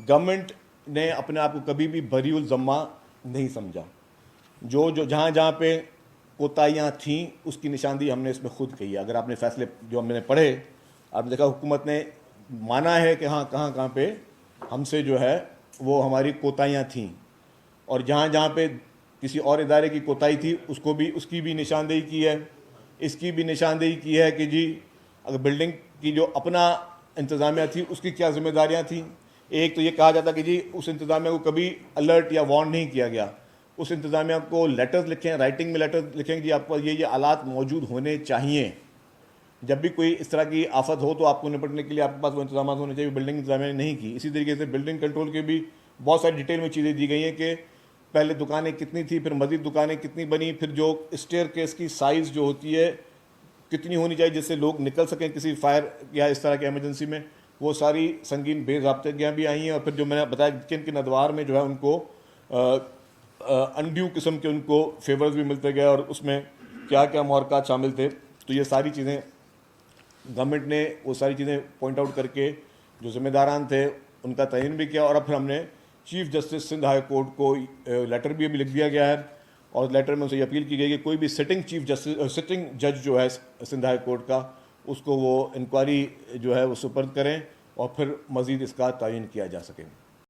Government ने अपने आप को कभी भी बरीउल ज़म्मा नहीं समझा। जो जो जहाँ जहाँ पे कोताहियाँ थीं उसकी निशानदेही हमने इसमें खुद की है। अगर आपने फैसले जो हमने पढ़े, आपने देखा हुकूमत ने माना है कि हाँ कहाँ कहाँ पे हमसे जो है वो हमारी कोताहियाँ थीं, और जहाँ जहाँ पे किसी और इदारे की कोताही थी उसको भी उसकी भी निशानदेही की है। इसकी भी निशानदेही की है कि जी अगर बिल्डिंग की जो अपना इंतज़ामिया थी उसकी क्या जिम्मेदारियाँ थीं। एक तो ये कहा जाता कि जी उस इंतज़ामिया को कभी अलर्ट या वार्न नहीं किया गया। उस इंतज़ामिया को लेटर्स लिखें, राइटिंग में लेटर्स लिखें कि जी आपको ये आलात मौजूद होने चाहिए। जब भी कोई इस तरह की आफत हो तो आपको निपटने के लिए आपके पास वो इंतजाम होने चाहिए। बिल्डिंग इंतजामिया ने नहीं की। इसी तरीके से बिल्डिंग कंट्रोल के भी बहुत सारी डिटेल में चीज़ें दी गई हैं कि पहले दुकानें कितनी थी, फिर मज़ीद दुकानें कितनी बनी, फिर जो स्टेयर केस की साइज़ जो होती है कितनी होनी चाहिए जिससे लोग निकल सकें किसी फायर या इस तरह के एमरजेंसी में। वो सारी संगीन बेज़ाब्तगियाँ भी आई हैं। और फिर जो मैंने बताया किन किन अदवार में जो है उनको अनड्यू किस्म के उनको फेवर्स भी मिलते गए और उसमें क्या क्या मुहरक़ात शामिल थे। तो ये सारी चीज़ें गवर्नमेंट ने वो सारी चीज़ें पॉइंट आउट करके जो ज़िम्मेदारान थे उनका तयन भी किया। और अब फिर हमने chief justice Sindh high court को लेटर भी अभी लिख दिया गया है, और लेटर में उनसे ये अपील की गई कि कोई भी सिटिंग जज जो है सिंध हाई कोर्ट का, उसको वो इंक्वायरी जो है वो सुपर्द करें और फिर मज़ीद इसका तयन किया जा सके।